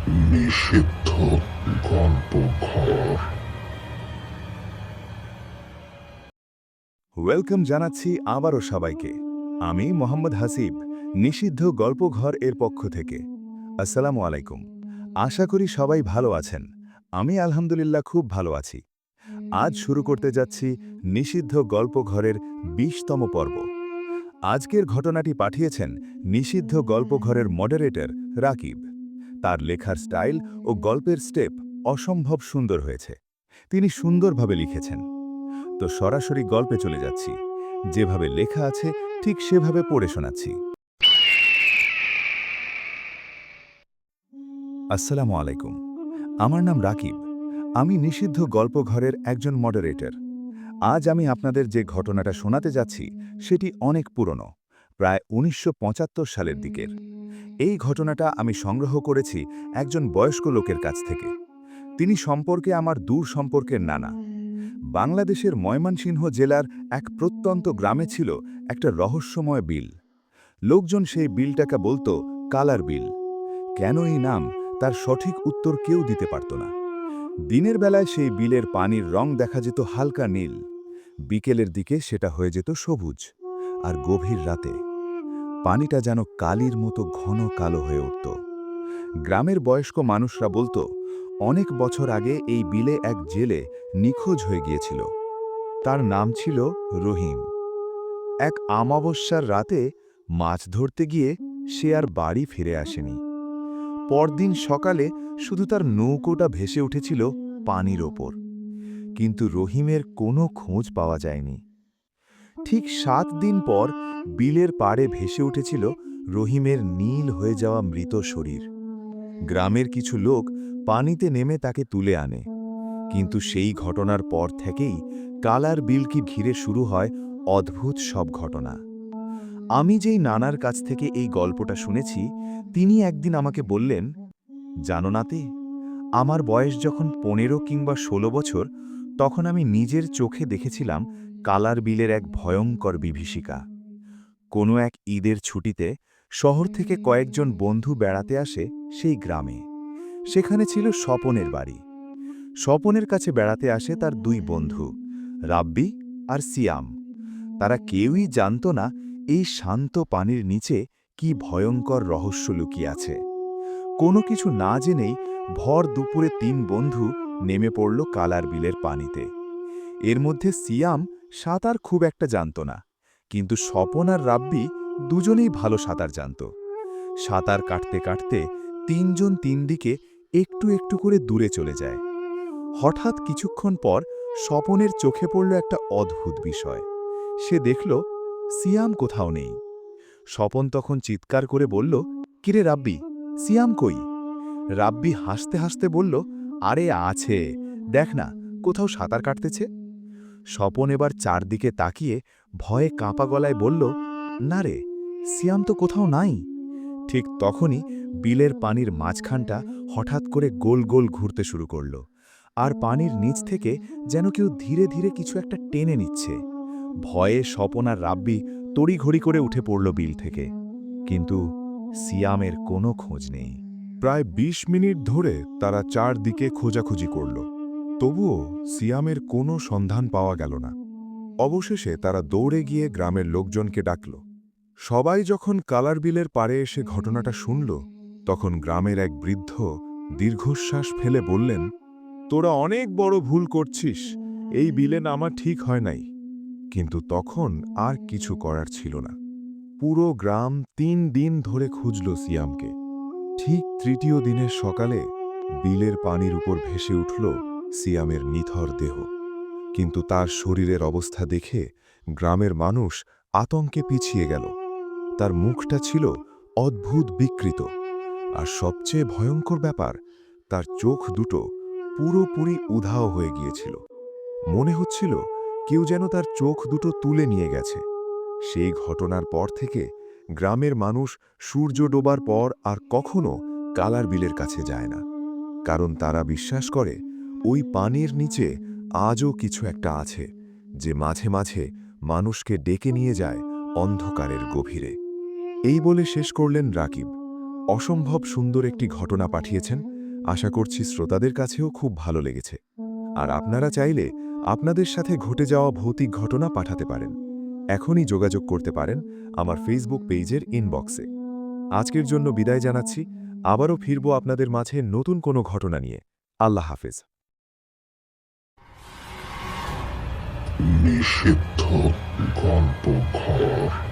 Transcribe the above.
নিষিদ্ধ গল্পঘর। ওয়েলকাম জানাচ্ছি আবারও সবাইকে। আমি মোহাম্মদ হাসিব, নিষিদ্ধ গল্পঘর এর পক্ষ থেকে। আসসালামু আলাইকুম। আশা করি সবাই ভালো আছেন। আমি আলহামদুলিল্লাহ খুব ভালো আছি। আজ শুরু করতে যাচ্ছি নিষিদ্ধ গল্পঘরের ২০তম পর্ব। আজকের ঘটনাটি পাঠিয়েছেন নিষিদ্ধ গল্পঘরের মডারেটর রাকিব। তার লেখার স্টাইল ও গল্পের স্টেপ অসম্ভব সুন্দর হয়েছে। তিনি সুন্দরভাবে লিখেছেন। তো সরাসরি গল্পে চলে যাচ্ছি। যেভাবে লেখা আছে ঠিক সেভাবে পড়ে শোনাচ্ছি। আসসালামু আলাইকুম। আমার নাম রাকিব। আমি নিষিদ্ধ গল্পঘরের একজন মডারেটর। আজ আমি আপনাদের যে ঘটনাটা শোনাতে যাচ্ছি সেটি অনেক পুরনো, প্রায় ১৯৭৫ সালের দিকের। এই ঘটনাটা আমি সংগ্রহ করেছি একজন বয়স্ক লোকের কাছ থেকে। তিনি সম্পর্কে আমার দূর সম্পর্কের নানা। বাংলাদেশের ময়মনসিংহ জেলার এক প্রত্যন্ত গ্রামে ছিল একটা রহস্যময় বিল। লোকজন সেই বিলটাকে বলতো কালার বিল। কেন এই নাম, তার সঠিক উত্তর কেউ দিতে পারত না। দিনের বেলায় সেই বিলের পানির রং দেখা যেত হালকা নীল, বিকেলের দিকে সেটা হয়ে যেত সবুজ, আর গভীর রাতে পানিটা যেন কালির মতো ঘন কালো হয়ে উঠত। গ্রামের বয়স্ক মানুষরা বলতো, অনেক বছর আগে এই বিলে এক জেলে নিখোঁজ হয়ে গিয়েছিল। তার নাম ছিল রহিম। এক অমাবস্যার রাতে মাছ ধরতে গিয়ে সে আর বাড়ি ফিরে আসেনি। পরদিন সকালে শুধু তার নৌকোটা ভেসে উঠেছিল পানির ওপর, কিন্তু রহিমের কোনো খোঁজ পাওয়া যায়নি। ঠিক ৭ দিন পর বিলের পাড়ে ভেসে উঠেছিল রহিমের নীল হয়ে যাওয়া মৃত শরীর। গ্রামের কিছু লোক পানিতে নেমে তাকে তুলে আনে, কিন্তু সেই ঘটনার পর থেকেই কালার বিলকে ঘিরে শুরু হয় অদ্ভুত সব ঘটনা। আমি যেই নানার কাছ থেকে এই গল্পটা শুনেছি, তিনি একদিন আমাকে বললেন, জানো নাতে, আমার বয়স যখন ১৫ কিংবা ১৬ বছর, তখন আমি নিজের চোখে দেখেছিলাম কালার বিলের এক ভয়ঙ্কর বিভীষিকা। কোনো এক ঈদের ছুটিতে শহর থেকে কয়েকজন বন্ধু বেড়াতে আসে সেই গ্রামে। সেখানে ছিল স্বপনের বাড়ি। স্বপনের কাছে বেড়াতে আসে তার ২ বন্ধু, রাব্বি আর সিয়াম। তারা কেউই জানত না এই শান্ত পানির নিচে কি ভয়ঙ্কর রহস্য লুকিয়ে আছে। কোনো কিছু না জেনেই ভর দুপুরে ৩ বন্ধু নেমে পড়ল কালার বিলের পানিতে। এর মধ্যে সিয়াম সাঁতার খুব একটা জানত না, কিন্তু স্বপন আর রাব্বি দুজনেই ভালো সাঁতার জানত। সাঁতার কাটতে কাটতে ৩ জন ৩ দিকে একটু একটু করে দূরে চলে যায়। হঠাৎ কিছুক্ষণ পর স্বপনের চোখে পড়ল একটা অদ্ভুত বিষয়। সে দেখল সিয়াম কোথাও নেই। স্বপন তখন চিৎকার করে বলল, কিরে রাব্বি, সিয়াম কই? রাব্বি হাসতে হাসতে বলল, আরে আছে, দেখ না, কোথাও সাঁতার কাটতেছে। স্বপন এবার চারদিকে তাকিয়ে ভয়ে কাঁপা গলায় বলল, না রে, সিয়াম তো কোথাও নাই। ঠিক তখনই বিলের পানির মাঝখানটা হঠাৎ করে গোল গোল ঘুরতে শুরু করল, আর পানির নিচ থেকে যেন কেউ ধীরে ধীরে কিছু একটা টেনে নিচ্ছে। ভয়ে স্বপন আর রাব্বি তড়িঘড়ি করে উঠে পড়ল বিল থেকে, কিন্তু সিয়ামের কোনো খোঁজ নেই। প্রায় ২০ মিনিট ধরে তারা চারদিকে খোঁজাখুঁজি করল, তবুও সিয়ামের কোনো সন্ধান পাওয়া গেল না। অবশেষে তারা দৌড়ে গিয়ে গ্রামের লোকজনকে ডাকল। সবাই যখন কালার বিলের পাড়ে এসে ঘটনাটা শুনল, তখন গ্রামের এক বৃদ্ধ দীর্ঘশ্বাস ফেলে বললেন, তোরা অনেক বড় ভুল করছিস, এই বিলে নামা ঠিক হয় নাই। কিন্তু তখন আর কিছু করার ছিল না। পুরো গ্রাম ৩ দিন ধরে খুঁজল সিয়ামকে। ঠিক তৃতীয় দিনের সকালে বিলের পানির উপর ভেসে উঠল সিয়ামের নিথর দেহ। কিন্তু তার শরীরের অবস্থা দেখে গ্রামের মানুষ আতঙ্কে পিছিয়ে গেল। তার মুখটা ছিল অদ্ভুত বিকৃত, আর সবচেয়ে ভয়ঙ্কর ব্যাপার, তার চোখ দুটো পুরোপুরি উধাও হয়ে গিয়েছিল। মনে হচ্ছিল কেউ যেন তার চোখ দুটো তুলে নিয়ে গেছে। সেই ঘটনার পর থেকে গ্রামের মানুষ সূর্য ডোবার পর আর কখনো কালার বিলের কাছে যায় না, কারণ তারা বিশ্বাস করে ওই পানির নিচে আজও কিছু একটা আছে, যে মাঝে মাঝে মানুষকে ডেকে নিয়ে যায় অন্ধকারের গভীরে। এই বলে শেষ করলেন রাকিব। অসম্ভব সুন্দর একটি ঘটনা পাঠিয়েছেন, আশা করছি শ্রোতাদের কাছেও খুব ভালো লেগেছে। আর আপনারা চাইলে আপনাদের সাথে ঘটে যাওয়া ভৌতিক ঘটনা পাঠাতে পারেন। এখনই যোগাযোগ করতে পারেন আমার ফেসবুক পেজের ইনবক্সে। আজকের জন্য বিদায় জানাচ্ছি। আবারও ফিরব আপনাদের মাঝে নতুন কোনো ঘটনা নিয়ে। আল্লাহ হাফেজ। নিষিদ্ধ গল্পঘর।